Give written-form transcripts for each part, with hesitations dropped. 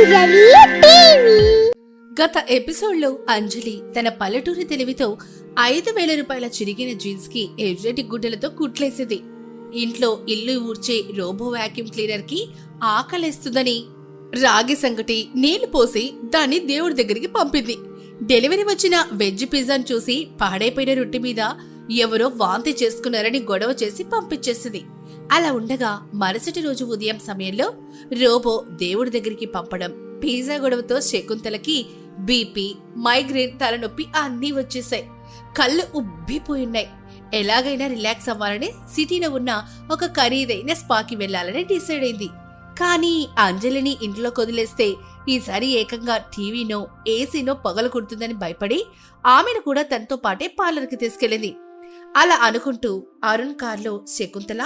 అంజలి TV. గత ఎపిసోడ్లో అంజలి తన పల్లెటూరి తెలివితో 5,000 రూపాయల చిరిగిన జీన్స్ కి ఎర్రటి గుడ్డలతో కుట్లేసింది. ఇంట్లో ఇల్లు ఊడ్చే రోబో వాక్యూమ్ క్లీనర్ కి ఆకలేస్తుందని రాగి సంగటి నీళ్లు పోసి దాన్ని దేవుడి దగ్గరికి పంపింది. డెలివరీ వచ్చిన వెజ్ పిజ్జాను చూసి పాడైపోయిన రొట్టె మీద ఎవరో వాంతి చేసుకున్నారని గొడవ చేసి పంపించేసింది. అలా ఉండగా మరుసటి రోజు ఉదయం సమయంలో రోబో దేవుడి దగ్గరికి పంపడం, పిజ్జా గొడవతో శకుంతలకి బీపీ, మైగ్రేన్, తలనొప్పి అన్నీ వచ్చేసాయి. కళ్ళు ఉబ్బిపోయున్నాయి. ఎలాగైనా రిలాక్స్ అవ్వాలని సిటీలో ఉన్న ఒక ఖరీదైన స్పాకి వెళ్లాలని డిసైడ్ అయింది. కానీ అంజలిని ఇంట్లో కొదిలేస్తే ఈసారి ఏకంగా టీవీనో ఏసీనో పగలు కుడుతుందని భయపడి ఆమెను కూడా తనతో పాటే పార్లర్కి తీసుకెళ్లింది. అలా అనుకుంటూ అరుణ్ కార్లో శకుంతల,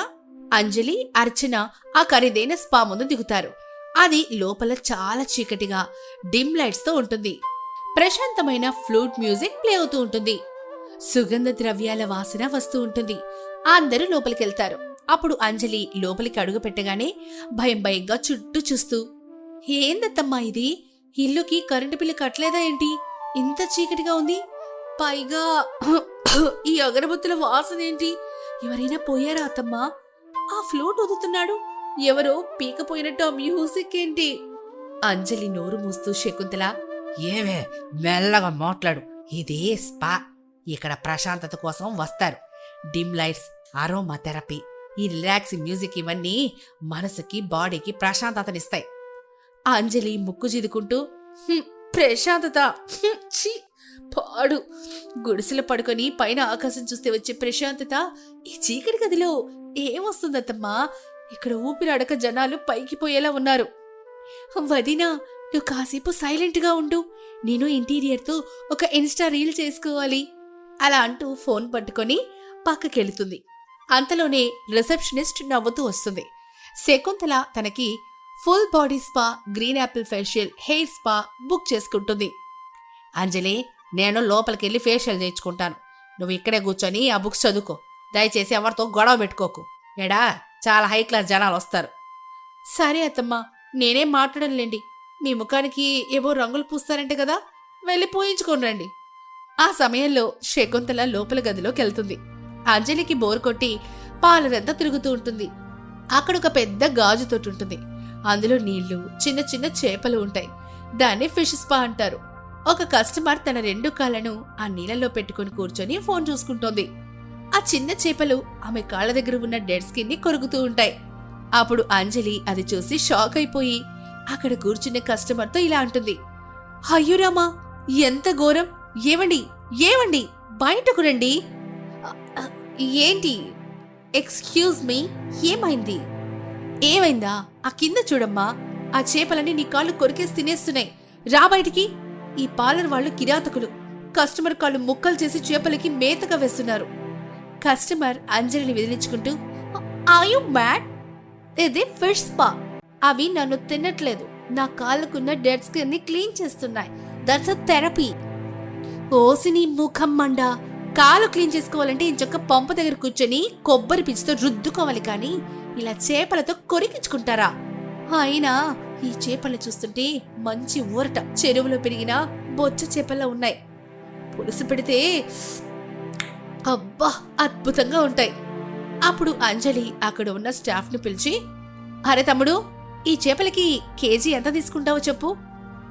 అంజలి, అర్చన ఆ ఖరీదైన స్పా ముందు దిగుతారు. అది లోపల చాలా చీకటిగా డిమ్ లైట్స్ తో ఉంటుంది. ప్రశాంతమైన ఫ్లూట్ మ్యూజిక్ ప్లే అవుతూ ఉంటుంది. సుగంధ ద్రవ్యాల వాసన వస్తూ ఉంటుంది. అందరూ లోపలికెళ్తారు. అప్పుడు అంజలి లోపలికి అడుగు పెట్టగానే భయంగా చుట్టూ చూస్తూ, ఏందత్తమ్మా ఇది? ఇల్లుకి కరెంటు బిల్లు కట్టలేదా ఏంటి? ఇంత చీకటిగా ఉంది. పైగా ఈ అగరబత్తుల వాసన ఏంటి? ఎవరైనా పోయారా అత్తమ్మా? ఆ ఫ్లూట్ ఊదుతున్నాడు, ఎవరో పీకపోయినట్టు ఆ మ్యూజిక్ ఏంటి? అంజలి నోరు మూస్తూ శకుంతల, ఏవే మెల్లగా మాట్లాడు, ఇదే స్పా. ఇక్కడ ప్రశాంతత కోసం వస్తారు. డిమ్ లైట్స్, అరోమా థెరపీ, ఈ రిలాక్సింగ్ మ్యూజిక్ ఇవన్నీ మనసుకి బాడీకి ప్రశాంతతనిస్తాయి. అంజలి ముక్కు జిదుకుంటూ, ప్రశాంతత ఛీ, పాడు. గుడిసెలు పడుకొని పైన ఆకాశం చూస్తే వచ్చే ప్రశాంతత ఈ చీకటి గదిలో ఏమొస్తుందత్తమ్మా? ఇక్కడ ఊపిరాడక జనాలు పైకి పోయేలా ఉన్నారు. వదినా, నువ్వు కాసేపు సైలెంట్ గా ఉండు. నేను ఇంటీరియర్తో ఒక ఇన్స్టా రీల్ చేసుకోవాలి అలా అంటూ ఫోన్ పట్టుకొని పక్కకెళుతుంది. అంతలోనే రిసెప్షనిస్ట్ నవ్వుతూ వస్తుంది. శకుంతల తనకి full body spa, green Apple facial, hair spa book చేసుకుంటుంది. అంజలి, నేను లోపలికెళ్ళి ఫేషియల్ చేయించుకుంటాను. నువ్వు ఇక్కడే కూర్చొని ఆ బుక్స్ చదువుకో. దయచేసి ఎవరితో గొడవ పెట్టుకోకు. ఎడా చాలా హై క్లాస్ జనాలు వస్తారు. సరే అత్తమ్మా, నేనేం మాట్లాడలేండి. మీ ముఖానికి ఏవో రంగులు పూస్తారంటే కదా, వెళ్ళి పోయించుకొని రండి. ఆ సమయంలో శకుంతల లోపల గదిలోకి వెళ్తుంది. అంజలికి బోర్ కొట్టి పాలరంతా తిరుగుతూ ఉంటుంది. అక్కడ ఒక పెద్ద గాజు తోటి ఉంటుంది. అందులో నీళ్లు, చిన్న చిన్న చేపలు ఉంటాయి. దాన్ని ఫిష్ స్పా అంటారు. ఒక కస్టమర్ తన 2 కాళ్లను ఆ నీళ్ళలో పెట్టుకుని కూర్చొని ఫోన్ చూసుకుంటోంది. ఆ చిన్న చేపలు ఆమె కాళ్ల దగ్గర ఉన్న డెడ్ స్కిన్ ని కొరుకుతూ ఉంటాయి. అప్పుడు అంజలి అది చూసి షాక్ అయిపోయి అక్కడ కూర్చున్న కస్టమర్తో ఇలా అంటుంది, అయ్యురామా, ఎంత ఘోరం! ఏవండి బయటకు రండి. ఏంటి? ఎక్స్క్యూజ్ మీ, ఏమైంది? ఏమైందా? ఆ కింద చూడమ్మా, ఆ చేపలన్నీ నీ కాళ్ళు కొరికేసి తినేస్తున్నాయి. రా బయటికి. ఈ పార్లర్ వాళ్ళు కిరాతకులు. కస్టమర్ కాళ్ళు ముక్కలు చేసి చేపలకి మేతగా వేస్తున్నారు. కస్టమర్ అంజలిని విదిలించుకుంటూ, ఆర్ యు మ్యాడ్? ఇది ఫిష్ స్పా. అవి నన్ను తినట్లేదు. నా కాళ్ళకున్న డెడ్ స్కిన్ ని క్లీన్ చేస్తున్నాయి. That's a therapy. ఓసిని ముఖం మండ. కాలు క్లీన్ చేసుకోవాలంటే ఇంచక్క పంపు దగ్గర కూర్చొని కొబ్బరి పిచ్చితో రుద్దుకోవాలి, కానీ ఇలా చేపలతో కొరికించుకుంటారా? అయినా ఈ చేపలు చూస్తుంటే మంచి ఊరట. చెరువులో పెరిగిన బొచ్చ చేపల్లా ఉన్నాయి. పులుసు పెడితే అబ్బా అద్భుతంగా ఉంటాయి. అప్పుడు అంజలి అక్కడ ఉన్న స్టాఫ్ ను పిలిచి, అరే తమ్ముడు, ఈ చేపలకి కేజీ ఎంత తీసుకుంటావో చెప్పు.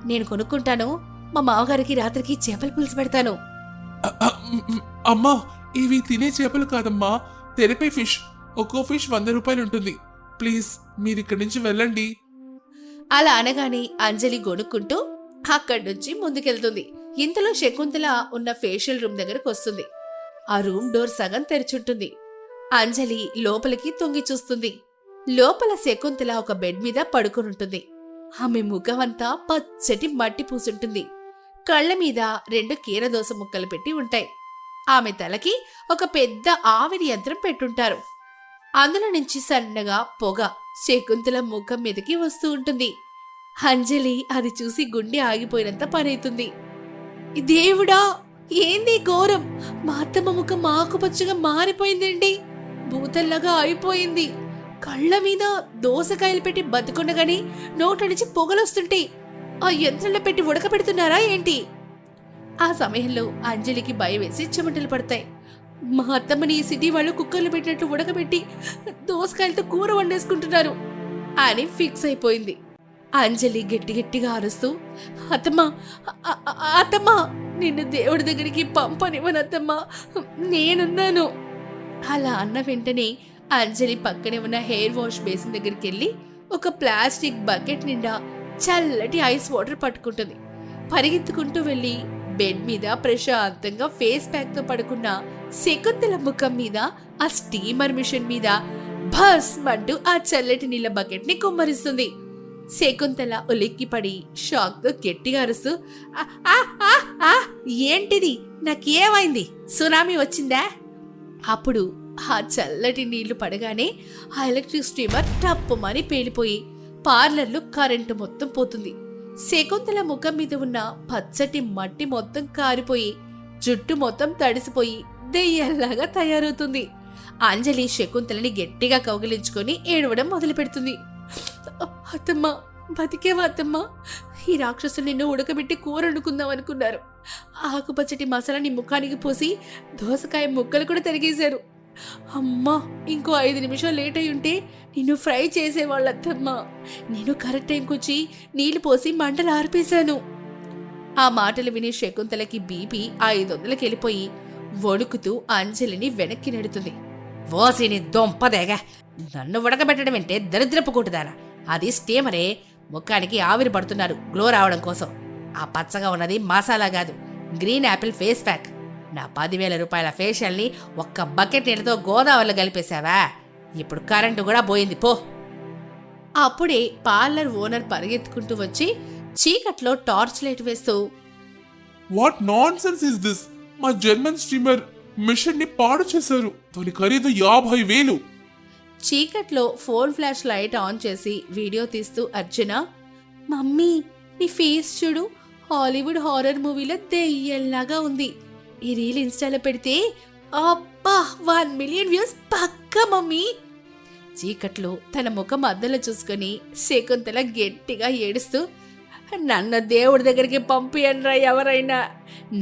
నేను కొనుక్కుంటాను. మా మామగారికి రాత్రికి చేపల పులుసు పెడతాను. అమ్మా, ఇవి తినే చేపలు కాదమ్మా, తెరపై ఫిష్. ఒక్కో ఫిష్ 100 రూపాయలు ఉంటుంది. ప్లీజ్ మీరిక్కడి నుంచి వెళ్ళండి. అలా అనగానే అంజలి గొనుక్కుంటూ అక్కడి నుంచి ముందుకెళ్తుంది. ఇంతలో శకుంతల ఉన్న ఫేషియల్ రూమ్ దగ్గరకు వస్తుంది. ఆ రూమ్ డోర్ సగం తెరిచుంటుంది. అంజలి లోపలికి తొంగి చూస్తుంది. లోపల శకుంతల ఒక బెడ్ మీద పడుకునుంటుంది. ఆమె ముఖమంతా పచ్చటి మట్టి పూసుంటుంది. కళ్ల మీద 2 కీరదోస ముక్కలు పెట్టి ఉంటాయి. ఆమె తలకి ఒక పెద్ద ఆవిరి యంత్రం పెట్టుంటారు. అందులో నుంచి సన్నగా పొగ శకుంతల ముఖం మీదకి వస్తూ ఉంటుంది. అంజలి అది చూసి గుండె ఆగిపోయినంత పనైతుంది. దేవుడా, ఏంది ఘోరం! మా అత్తమ్మ ముఖం ఆకుపచ్చగా మారిపోయిందేంటి? భూతల్లాగా అయిపోయింది. కళ్ళ మీద దోసకాయలు పెట్టి బతుకుండగాని నోట నుంచి పొగలొస్తుంటే ఆ యంత్రంలో పెట్టి ఉడకబెడుతున్నారా ఏంటి? ఆ సమయంలో అంజలికి భయం వేసి చెమటలు పడతాయి. మా అత్తమ్మని ఈ సిటీ వాళ్ళు కుక్కర్లు పెట్టినట్లు ఉడకబెట్టి దోసకాయలతో కూర వండేసుకుంటున్నారు అని ఫిక్స్ అయిపోయింది. అంజలి గట్టిగా అరుస్తూ, అత్తమ్మా అత్తమ్మా, నిన్ను దేవుడి దగ్గరికి పంపనివ్వనత్తమ్మా, నేనున్నాను. అలా అన్న వెంటనే అంజలి పక్కనే ఉన్న హెయిర్ వాష్ బేసిన్ దగ్గరికి వెళ్ళి ఒక ప్లాస్టిక్ బకెట్ నిండా చల్లటి ఐస్ వాటర్ పట్టుకుంటుంది. పరిగెత్తుకుంటూ వెళ్ళి బెడ్ మీద ప్రశాంతంగా ఫేస్ ప్యాక్ తో పడుకున్న శకుంతల ముఖం మీద ఆ స్టీమర్ మిషన్ మీద భస్ అంటూ ఆ చల్లటి నీళ్ళ బకెట్ ని కుమ్మరిస్తుంది. శకుంతల ఉలిక్కిపడి షాక్ తో గట్టిగా అరుస్తూ, ఏంటిది, నాకేమైంది, సునామీ వచ్చిందా? అప్పుడు ఆ చల్లటి నీళ్లు పడగానే ఆ ఎలక్ట్రిక్ స్టీమర్ టప్పుమని పేలిపోయి పార్లర్లో కరెంటు మొత్తం పోతుంది. శకుంతల ముఖం మీద ఉన్న పచ్చటి మట్టి మొత్తం కారిపోయి జుట్టు మొత్తం తడిసిపోయి దెయ్యాల్లాగా తయారవుతుంది. అంజలి శకుంతలని గట్టిగా కౌగిలించుకొని ఏడవడం మొదలు పెడుతుంది. అత్తమ్మా, బతికేవా అత్తమ్మా? ఈ రాక్షసులు నిన్ను ఉడకబెట్టి కూర వండుకుందాం అనుకున్నారు. ఆకుపచ్చటి మసాలా నీ ముఖానికి పోసి దోసకాయ ముక్కలు కూడా తరిగేశారు. అమ్మా, ఇంకో 5 నిమిషాలు లేట్ అయి ఉంటే నిన్ను ఫ్రై చేసేవాళ్ళు అత్తమ్మా. నేను కరెక్ట్ టైంకి వచ్చి నీళ్లు పోసి మంటలు ఆర్పేశాను. ఆ మాటలు విని శకుంతలకి బీపీ 500కి వెళ్ళిపోయి వణుకుతూ అంజలిని వెనక్కి నెడుతుంది. ఓసిని దొంపదేగా, నన్ను ఉడకబెట్టడం అంటే దరిద్రపు కొట్టుదారా. అది స్టీమరే, ముఖానికి ఆవిరి పడుతున్నారు గ్లో రావడం కోసం. ఆ పచ్చగా ఉన్నది మసాలా కాదు, గ్రీన్ యాపిల్ ఫేస్ ప్యాక్. నా 10,000 రూపాయల ఫేషియల్ని ఒక్క బకెట్ నీళ్ళతో గోదావరిలో కలిపేశావా? ఇప్పుడు కరెంటు కూడా పోయింది పో. అప్పుడే పార్లర్ ఓనర్ పరిగెత్తుకుంటూ వచ్చి చీకట్లో టార్చ్ లైట్ వేస్తూ, what non sense is this? మా జర్మన్ స్టీమర్ మిషన్ ని పాడు చేశారు. దాని ఖరీదు 50,000. చీకట్లో ఫోన్ ఫ్లాష్ లైట్ ఆన్ చేసి వీడియో తీస్తూ అర్చన, మమ్మీ నీ ఫేస్ చూడు, హాలీవుడ్ హారర్ మూవీలో దెయ్యంలాగా ఉంది. ఈ రీల్ ఇన్స్టాలో పెడితే అబ్బా 1 మిలియన్ వ్యూస్ పక్కా మమ్మీ. చీకట్లో తన ముఖం అద్దంలో చూసుకొని శకుంతల గట్టిగా ఏడుస్తూ, నన్ను దేవుడి దగ్గరికి పంపియండ్రా ఎవరైనా.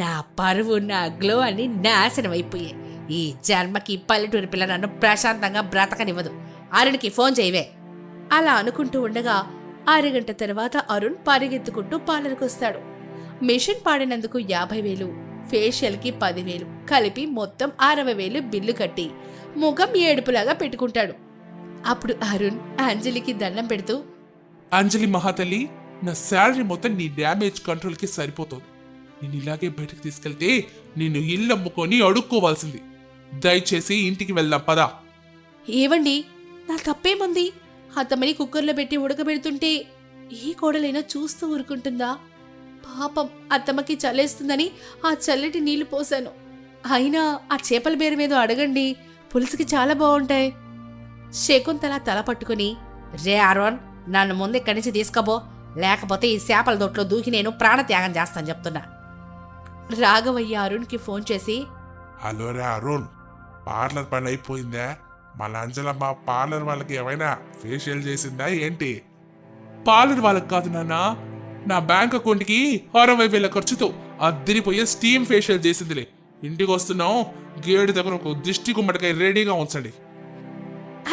నా పరువు, నా గ్లో అని నాశనం అయిపోయాయి. ఈ జన్మకి పల్లెటూరి పిల్ల నన్ను ప్రశాంతంగా బ్రతకనివ్వదు. అరుణ్కి ఫోన్ చేయవే. అలా అనుకుంటూ ఉండగా అరగంట తర్వాత అరుణ్ పరిగెత్తుకుంటూ పార్లర్కి వస్తాడు. మిషన్ పాడినందుకు 50,000, ఫేషియల్కి 10,000 కలిపి మొత్తం 60,000 బిల్లు కట్టి ముఖం ఏడుపులాగా పెట్టుకుంటాడు. అప్పుడు అరుణ్ అంజలికి దండం పెడుతూ, అంజలి మహాతల్లి, నా శాలరీ మొత్తం నీ డ్యామేజ్ కంట్రోల్ కి సరిపోతుంది. నేను ఇలాగే బయటకు తీసుకెళ్తే నిన్ను ఇల్లు అమ్ముకొని అడుక్కోవాల్సింది. దయచేసి ఇంటికి వెళ్దాం పదా. ఏవండి, నా తప్పేముంది? అత్తమ్మని కుక్కర్లో పెట్టి ఉడకబెడుతుంటే ఏ కోడలైనా చూస్తూ ఊరుకుంటుందా? పాపం అత్తమ్మకి చల్లేస్తుందని ఆ చల్లటి నీళ్లు పోసాను. అయినా ఆ చేపల బేరు మీద అడగండి, పులుసుకి చాలా బాగుంటాయి. శకుంతల తల పట్టుకుని, రే అరుణ్, నన్ను ముందు ఇక్కడి నుంచి తీసుకోబో, లేకపోతే ఈ చేపల దొట్లో దూకి నేను ప్రాణత్యాగం చేస్తాను చెప్తున్నా. రాఘవయ్య అరుణ్కి ఫోన్ చేసి, హలో రే అరుణ్, పార్లర్ పని అయిపోయిందా? మన అంజలమ్మ పార్లర్ వాళ్ళకి ఏమైనా ఫేషియల్ చేసిందా ఏంటి? పార్లర్ వాళ్ళకి కాదు నాన్న, నా బ్యాంక్ అకౌంట్కి 60,000 ఖర్చుతో అద్దరిపోయే స్టీమ్ ఫేషియల్ చేసిందిలే. ఇంటికి వస్తున్నాం, గేడు దగ్గర ఒక దిష్టి గుమ్మడికాయ రెడీగా ఉంచండి.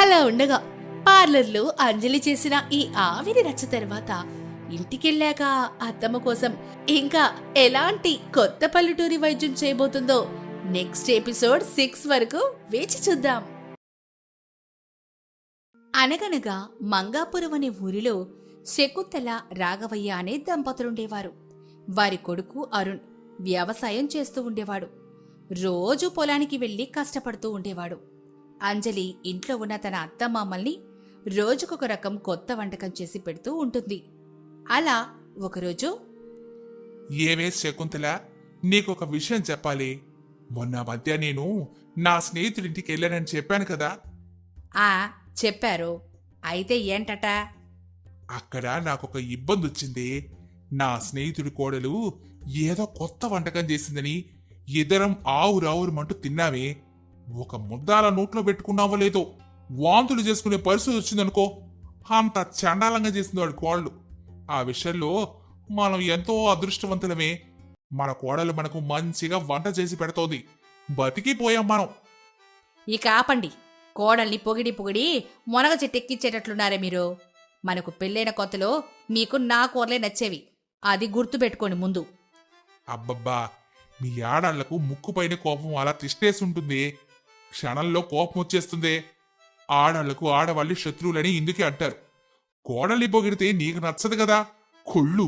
అలా ఉండగా పార్లర్లో అంజలి చేసిన ఈ ఆవిరి రచ్చ తర్వాత ఇంటికెళ్ళాక అత్తమ్మ కోసం ఇంకా ఎలాంటి కొత్త పల్లెటూరి వైద్యం చేయబోతుందో నెక్స్ట్ ఎపిసోడ్ 6 వరకు వేచి చూద్దాం. అనగనగా మంగాపురం అనే ఊరిలో శకుంతల, రాఘవయ్య అనే దంపతులుండేవారు. వారి కొడుకు అరుణ్ వ్యవసాయం చేస్తూ ఉండేవాడు. రోజూ పొలానికి వెళ్లి కష్టపడుతూ ఉండేవాడు. అంజలి ఇంట్లో ఉన్న తన అత్తమామల్ని రోజుకొక రకం కొత్త వంటకం చేసి పెడుతూ ఉంటుంది. అలా ఒకరోజు, ఏమే శకుంతల, నీకొక విషయం చెప్పాలి. మొన్న మధ్య నేను నా స్నేహితుడింటికి వెళ్ళానని చెప్పాను కదా. చెప్పారు. అయితే ఏంటట? అక్కడ నాకొక ఇబ్బంది వచ్చింది. నా స్నేహితుడి కోడలు ఏదో కొత్త వంటకం చేసిందని ఇద్దరం ఆవురావురమంటూ తిన్నామే. ఒక ముద్దాల నోట్లో పెట్టుకున్నావో లేదో వాంతులు చేసుకునే పరిస్థితి వచ్చిందనుకో. అంత చండాలంగా చేసింది వాడి కోళ్ళు. ఆ విషయంలో మనం ఎంతో అదృష్టవంతులమే. మన కోడలు మనకు మంచిగా వంట చేసి పెడుతోంది. బతికిపోయాం మనం. ఇక ఆపండి. కోడల్ని పొగిడి పొగిడి మొనగ చెట్టెక్కించేటట్లున్నారే మీరు. మనకు పెళ్ళైన కొత్తలో మీకు నా కూరలే నచ్చేవి. అది గుర్తుపెట్టుకోండి ముందు. అబ్బబ్బా, మీ ఆడాళ్లకు ముక్కుపైన కోపం అలా తిష్టేసుంటుంది. క్షణంలో కోపం వచ్చేస్తుంది. ఆడాళ్లకు ఆడవాళ్ళు శత్రువులని ఇందుకే అంటారు. కోడల్ని పొగిడితే నీకు నచ్చదు కదా, కొళ్ళు.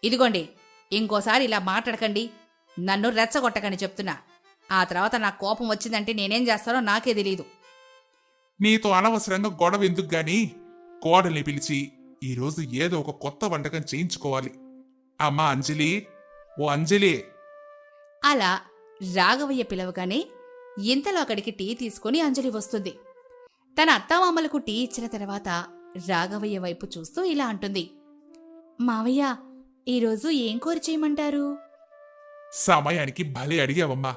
ఇదిగోండి, ఇంకోసారి ఇలా మాట్లాడకండి. నన్ను రెచ్చగొట్టకని చెప్తున్నా. ఆ తర్వాత నాకు కోపం వచ్చిందంటే నేనేం చేస్తానో నాకే తెలీదు. నీతో అనవసరంగా గొడవ ఎందుకు గాని కోడల్ని పిలిచి ఈరోజు ఏదో ఒక కొత్త వంటకం చేయించుకోవాలి. అమ్మా అంజలి, ఓ అంజలి. అలా రాఘవయ్య పిలవగానే ఇంతలో అక్కడికి టీ తీసుకుని అంజలి వస్తుంది. తన అత్తామామలకు టీ ఇచ్చిన తర్వాత రాఘవయ్య వైపు చూస్తూ ఇలా అంటుంది. మావయ్య, ఈరోజు ఏం కూర చేయమంటారు? సమయానికి భలే అడిగావమ్మా.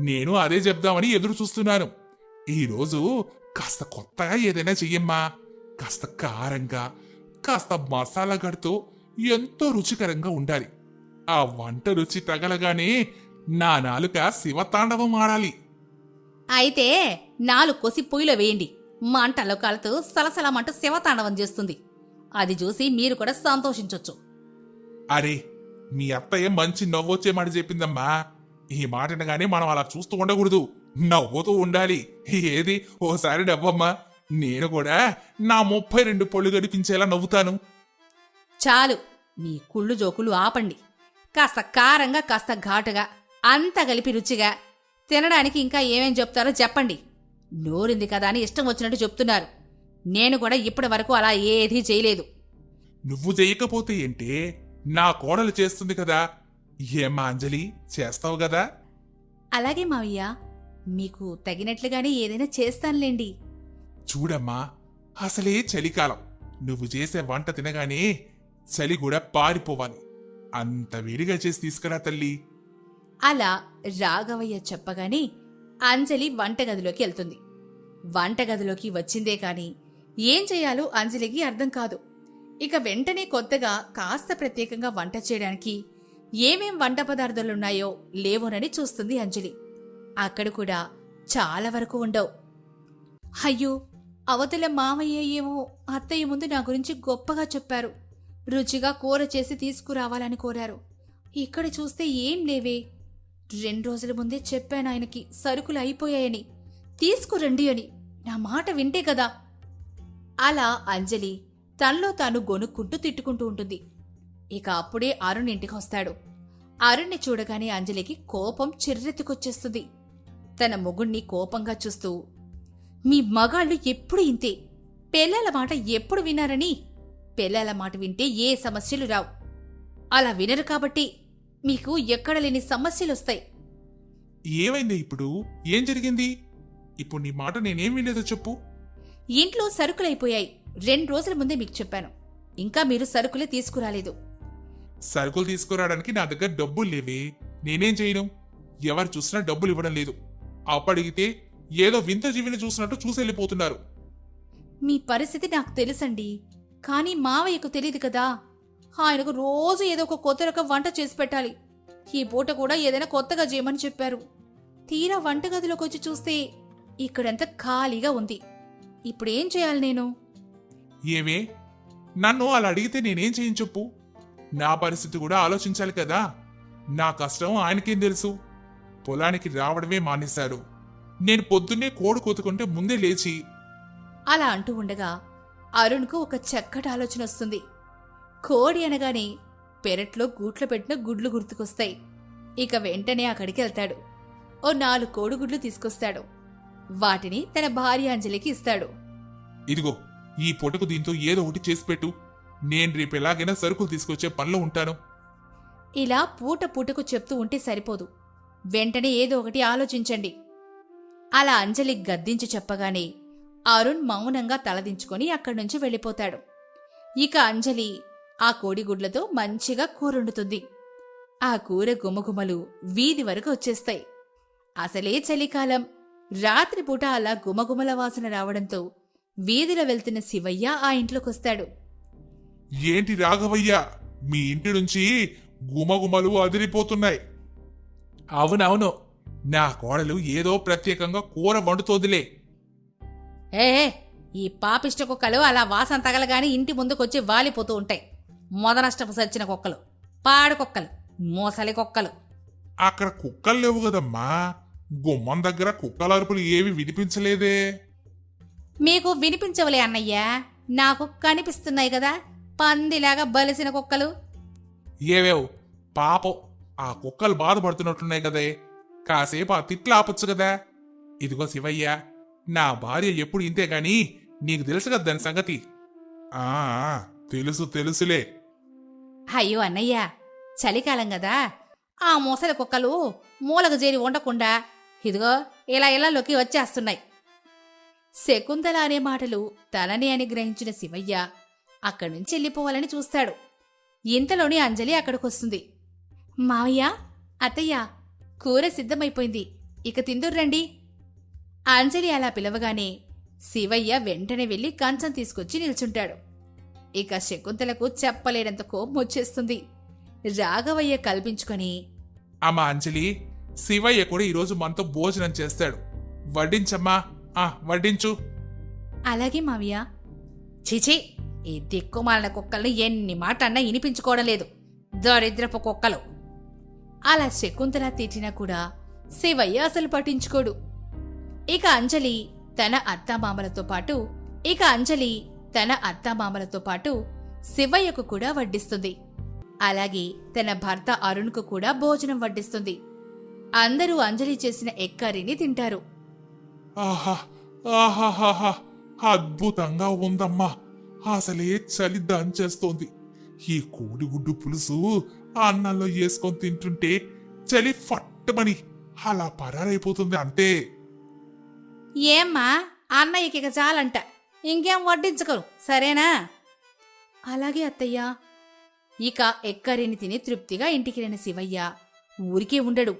నేను అదే చెప్దామని ఎదురు చూస్తున్నాను. ఈరోజు కాస్త కొత్తగా ఏదైనా చెయ్యమ్మా. కాస్త కారంగా, కాస్త మసాలా గడుతో ఎంతో రుచికరంగా ఉండాలి. ఆ వంట రుచి తగలగానే నా నాలుక శివతాండవం ఆడాలి. అయితే 4 కొసి పొయ్యిలో వేయండి. మంటలో కాలుతూ సలసలమంటూ శివతాండవం చేస్తుంది. అది చూసి మీరు కూడా సంతోషించొచ్చు. అరే, మీ అత్తయ్య మంచి నవ్వొచ్చే మాట చెప్పిందమ్మా. ఈ మాట అనగానే మనం అలా చూస్తూ ఉండకూడదు, నవ్వుతూ ఉండాలి. ఏది ఓసారి నవ్వమ్మా, నేను కూడా నా 32 పళ్ళు గడిపించేలా నవ్వుతాను. చాలు, మీ కుళ్ళు జోకులు ఆపండి. కాస్త కారంగా, కాస్త ఘాటుగా, అంతా కలిపి రుచిగా తినడానికి ఇంకా ఏమేం చెప్తారో చెప్పండి. నోరింది కదా అని ఇష్టం వచ్చినట్టు చెప్తున్నారు. నేను కూడా ఇప్పటి వరకు అలా ఏదీ చేయలేదు. నువ్వు చేయకపోతే ఏంటే, నా కోడలు చేస్తుంది కదా. ఏమ్మా అంజలి, చేస్తావు కదా? అలాగే మావయ్య, మీకు తగినట్లుగానే ఏదైనా చేస్తానులేండి. చూడమ్మా, అసలే చలికాలం. నువ్వు చేసే వంట తినగానే చలి కూడా పారిపోవాలి. అంత వేడిగా చేసి తీసుకురా తల్లి. అలా రాఘవయ్య చెప్పగానే అంజలి వంటగదిలోకి వెళ్తుంది. వంటగదిలోకి వచ్చిందే కాని ఏం చేయాలో అంజలికి అర్థం కాదు. ఇక వెంటనే కొత్తగా కాస్త ప్రత్యేకంగా వంట చేయడానికి ఏమేం వంట పదార్థాలున్నాయో లేవోనని చూస్తుంది అంజలి. అక్కడ కూడా చాలా వరకు ఉండవు. అయ్యో, అవతల మామయ్య ఏమో అత్తయ్య ముందు నా గురించి గొప్పగా చెప్పారు. రుచిగా కూర చేసి తీసుకురావాలని కోరారు. ఇక్కడ చూస్తే ఏం లేవే. 2 రోజుల ముందే చెప్పాను ఆయనకి సరుకులు అయిపోయాయని, తీసుకురండి అని. నా మాట వింటే కదా. అలా అంజలి తనలో తాను గొనుక్కుంటూ తిట్టుకుంటూ ఉంటుంది. ఇక అప్పుడే అరుణ్ ఇంటికొస్తాడు. అరుణ్ని చూడగానే అంజలికి కోపం చిర్రెత్తుకొచ్చేస్తుంది. తన మొగుణ్ణి కోపంగా చూస్తూ, మీ మగాళ్ళు ఎప్పుడు ఇంతే. పెళ్ళాల మాట ఎప్పుడు వినారని? పెళ్ళాల మాట వింటే ఏ సమస్యలు రావు. అలా వినరు కాబట్టి మీకు ఎక్కడ లేని సమస్యలొస్తాయి. ఏమైంది ఇప్పుడు? ఏం జరిగింది? ఇప్పుడు నీ మాట నేనేం వినేదో చెప్పు. ఇంట్లో సరుకులైపోయాయి. 2 రోజుల ముందే మీకు చెప్పాను. ఇంకా మీరు సరుకులే తీసుకురాలేదు. సరుకులు తీసుకురావడానికి నా దగ్గర డబ్బులు లేవే. నేనేం చేయను? ఎవరు చూసినా డబ్బులు ఇవ్వడం లేదు. అప్పడిగితే ఏదో వింత జీవిని చూసినట్టు చూసెళ్ళిపోతున్నారు. మీ పరిస్థితి నాకు తెలుసండి. కానీ మావయ్యకు తెలియదు కదా. ఆయనకు రోజు ఏదో ఒక కొత్త రకం వంట చేసి పెట్టాలి. ఈ పూట కూడా ఏదైనా కొత్తగా చేయమని చెప్పారు. తీరా వంటగదిలోకి వచ్చి చూస్తే ఇక్కడంతా ఖాళీగా ఉంది. ఇప్పుడేం చేయాలి నేను? ఏమే, నన్ను అలా అడిగితే నేనేం చేయను చెప్పు. నా పరిస్థితి కూడా ఆలోచించాలి కదా. నా కష్టం ఆయనకేం తెలుసు? పొలానికి రావడమే మానేశారు. నేను పొద్దున్నే కోడి కూతుకుంటే ముందే లేచి. అలా అంటూ ఉండగా అరుణ్కు ఒక చక్కటి ఆలోచన వస్తుంది. కోడి అనగానే పెరట్లో గూట్లో పెట్టిన గుడ్లు గుర్తుకొస్తాయి. ఇక వెంటనే అక్కడికి వెళ్తాడు. ఓ 4 కోడిగుడ్లు తీసుకొస్తాడు. వాటిని తన భార్య అంజలికి ఇస్తాడు. ఇదిగో, ఈ పూటకు దీంతో ఏదో ఒకటి చేసి పెట్టు. నేను రేపు ఎలాగైనా సరుకులు తీసుకొచ్చే పనిలో ఉంటాను. ఇలా పూట పూటకు చెప్తూ ఉంటే సరిపోదు. వెంటనే ఏదో ఒకటి ఆలోచించండి. అలా అంజలి గద్దించి చెప్పగానే అరుణ్ మౌనంగా తలదించుకొని అక్కడి నుంచి వెళ్ళిపోతాడు. ఇక అంజలి ఆ కోడిగుడ్లతో మంచిగా కూరొండుతుంది. ఆ కూర గుమగుమలు వీధి వరకు వచ్చేస్తాయి. అసలే చలికాలం. రాత్రిపూట అలా గుమగుమల వాసన రావడంతో వీధిలో వెళ్తున్న శివయ్య ఆ ఇంట్లోకొస్తాడు. ఏంటి రాఘవయ్య, మీ ఇంటి నుంచి గుమగుమలు అదిరిపోతున్నాయి. అవునవును, నా కోడలు ఏదో ప్రత్యేకంగా కూర వండుతోందిలే. ఏ ఈ పాపిష్ట కుక్కలు అలా వాసన తగలగాని ఇంటి ముందుకొచ్చి వాలిపోతూ ఉంటాయి. మొదనష్టపు సచ్చిన కుక్కలు, పాడు కుక్కలు, మోసలి కుక్కలు. అక్కడ కుక్కలు లేవు కదమ్మా, గుమ్మం దగ్గర కుక్కల అరుపులు ఏవి వినిపించలేదే. మీకు వినిపించవలే అన్నయ్య, నాకు కనిపిస్తున్నాయి కదా పందిలాగా బలిసిన కుక్కలు. ఏవేవ్ పాపం, ఆ కుక్కలు బాధపడుతున్నట్టున్నాయి కదే, కాసేపు ఆ తిట్లు ఆపొచ్చు కదా. ఇదిగో శివయ్య, నా భార్య ఎప్పుడు ఇంతే గాని నీకు తెలుసు కదా దాని సంగతి. ఆ తెలుసులే. అయ్యో అన్నయ్య, చలికాలం కదా, ఆ మోసలి కుక్కలు మూలకు చేరి ఉండకుండా ఇదిగో ఇలా ఇళ్లలోకి వచ్చేస్తున్నాయి. శకుంతల అనే మాటలు తనని అని గ్రహించిన శివయ్య అక్కడి నుంచి వెళ్ళిపోవాలని చూస్తాడు. ఇంతలోని అంజలి అక్కడికొస్తుంది. మావయ్య, అత్తయ్య, కూర సిద్ధమైపోయింది, ఇక తిందుర్రండి. అంజలి అలా పిలవగానే శివయ్య వెంటనే వెళ్లి కంచం తీసుకొచ్చి నిల్చుంటాడు. ఇక శకుంతలకు చెప్పలేనంత కోపం వచ్చేస్తుంది. రాఘవయ్య కల్పించుకొని, అమ్మా అంజలి, శివయ్య కూడా ఈరోజు మనతో భోజనం చేస్తాడు, వడ్డించమ్మా, వడ్డించు. అలాగే మావయ్య. చిచి, ఈ దిక్కుమాలిన కుక్కల్ని ఎన్ని మాట అన్నా వినిపించుకోవడం లేదు, దరిద్రపు కుక్కలు. అలా శకుంతల తిట్టినా కూడా శివయ్య అసలు పట్టించుకోడు. ఇక అంజలి తన అత్తామామలతో పాటు శివయ్యకు కూడా వడ్డిస్తుంది. అలాగే తన భర్త అరుణ్కు కూడా భోజనం వడ్డిస్తుంది. అందరూ అంజలి చేసిన ఎక్కరిని తింటారు. ఆహాహాహా, అద్భుతంగా ఉందమ్మా, అసలే చలి దంచేస్తోంది. ఈ కోడిగుడ్డు పులుసు అన్నంలో వేసుకొని తింటుంటే చలి ఫట్టుమని అలా పరారైపోతుంది అంతే. ఏమ్మా, అన్నయ్యకి ఇక చాలంట, ఇంకేం వడ్డించకరు సరేనా? అలాగే అత్తయ్య. ఇక ఎక్కరిని తిని తృప్తిగా ఇంటికెళ్ళిన శివయ్య ఊరికే ఉండడు.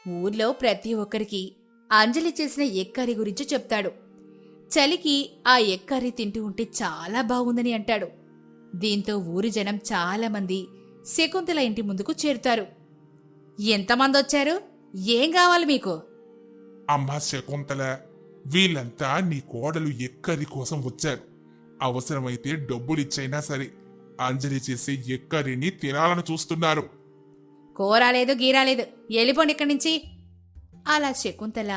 ఊర్లో ప్రతి ఒక్కరికి అంజలి చేసిన ఎక్కరి గురించి చెప్తాడు. చలికి ఆ ఎక్కరి తింటూ ఉంటే చాలా బాగుందని అంటాడు. దీంతో ఊరి జనం చాలా మంది శకుంతల ఇంటి ముందుకు చేరుతారు. ఎంతమంది వచ్చారు? ఏం కావాలి మీకు? అమ్మా శకుంతల, వీళ్ళంతా నీ కోడలు ఎక్కరి కోసం వచ్చారు. అవసరమైతే డబ్బులిచ్చైనా సరే అంజలి చేసే ఎక్కరిని తినాలని చూస్తున్నారు. కూరాలేదు గీరాలేదు, వెళ్ళిపోండి ఇక్కడి నుంచి. అలా శకుంతల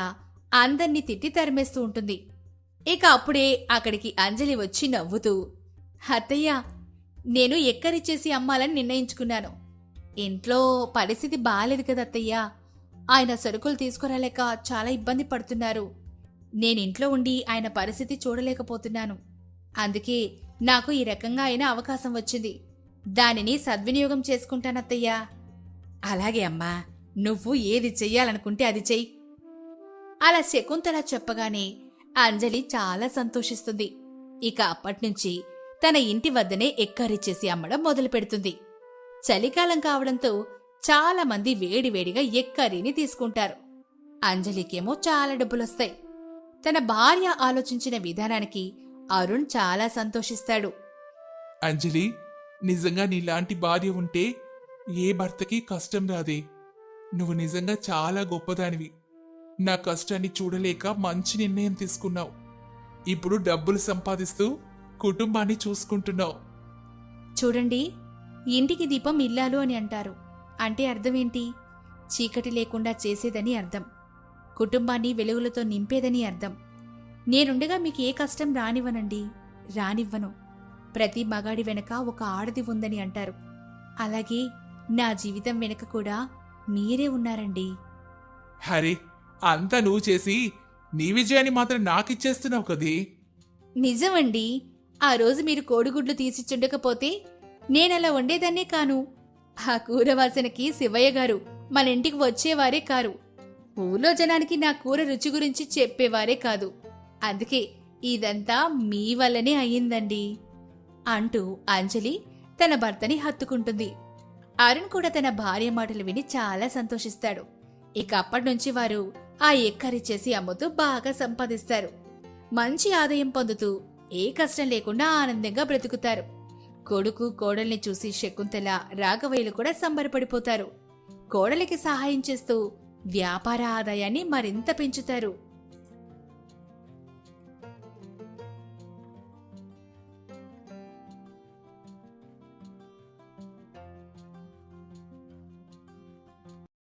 అందర్నీ తిట్టి తరిమేస్తూ ఉంటుంది. ఇక అప్పుడే అక్కడికి అంజలి వచ్చి నవ్వుతూ, అత్తయ్య, నేను ఎక్కరిచ్చేసి అమ్మాలని నిర్ణయించుకున్నాను. ఇంట్లో పరిస్థితి బాలేదు కదా అత్తయ్య, ఆయన సరుకులు తీసుకురాలేక చాలా ఇబ్బంది పడుతున్నారు. నేనింట్లో ఉండి ఆయన పరిస్థితి చూడలేకపోతున్నాను. అందుకే నాకు ఈ రకంగా అయిన అవకాశం వచ్చింది. దానిని సద్వినియోగం చేసుకుంటానత్తయ్యా. అలాగే అమ్మా, నువ్వు ఏది చెయ్యాలనుకుంటే అది చెయ్యి. అలా శకుంతల చెప్పగానే అంజలి చాలా సంతోషిస్తుంది. ఇక అప్పట్నుంచి తన ఇంటి వద్దనే ఎక్కరిచ్చేసి అమ్మడం మొదలు పెడుతుంది. చలికాలం కావడంతో చాలా మంది వేడివేడిగా ఎక్కరిని తీసుకుంటారు. అంజలికేమో చాలా డబ్బులొస్తాయి. తన భార్య ఆలోచించిన విధానానికి అరుణ్ చాలా సంతోషిస్తాడు. అంజలి, నిజంగా నీలాంటి భార్య ఉంటే ఏ భర్తకి కష్టం రాదే. నువ్వు నిజంగా చాలా గొప్పదానివి. నా కష్టాన్ని చూడలేక మంచి నిర్ణయం తీసుకున్నావు. ఇప్పుడు డబ్బులు సంపాదిస్తూ కుటుంబాన్ని చూసుకుంటున్నావు. చూడండి, ఇంటికి దీపం ఇల్లాలు అని అంటారు. అంటే అర్థమేంటి? చీకటి లేకుండా చేసేదని అర్థం. కుటుంబాన్ని వెలుగులతో నింపేదని అర్థం. నేనుండగా మీకు ఏ కష్టం రానివ్వను. ప్రతి మగాడి వెనక ఒక ఆడది ఉందని అంటారు. అలాగే నా జీవితం వెనక కూడా మీరే ఉన్నారండి. హరే, అంతా నువ్వు చేసి నీ విజయాన్ని మాత్రం నాకిచ్చేస్తున్నావు కదే. నిజమండి. ఆ రోజు మీరు కోడిగుడ్లు తీసిచ్చుండకపోతే నేనలా వండేదాన్నే కాను. ఆ కూర వాసనకి శివయ్య గారు మన ఇంటికి వచ్చేవారే కారు. ఊళ్ళో జనానికి నా కూర రుచి గురించి చెప్పేవారే కాదు. అందుకే ఇదంతా మీ వల్లనే అయ్యిందండి అంటూ అంజలి తన భర్తని హత్తుకుంటుంది. అరుణ్ కూడా తన భార్య మాటలు విని చాలా సంతోషిస్తాడు. ఇక అప్పటినుంచి వారు ఆ ఎక్కరిచ్చేసి అమ్ముతూ బాగా సంపాదిస్తారు. మంచి ఆదాయం పొందుతూ ఏ కష్టం లేకుండా ఆనందంగా బ్రతుకుతారు. కొడుకు కోడల్ని చూసి శకుంతల రాఘవయ్యలు కూడా సంబరపడిపోతారు. కోడలికి సహాయం చేస్తూ వ్యాపార ఆదాయాన్ని మరింత పెంచుతారు.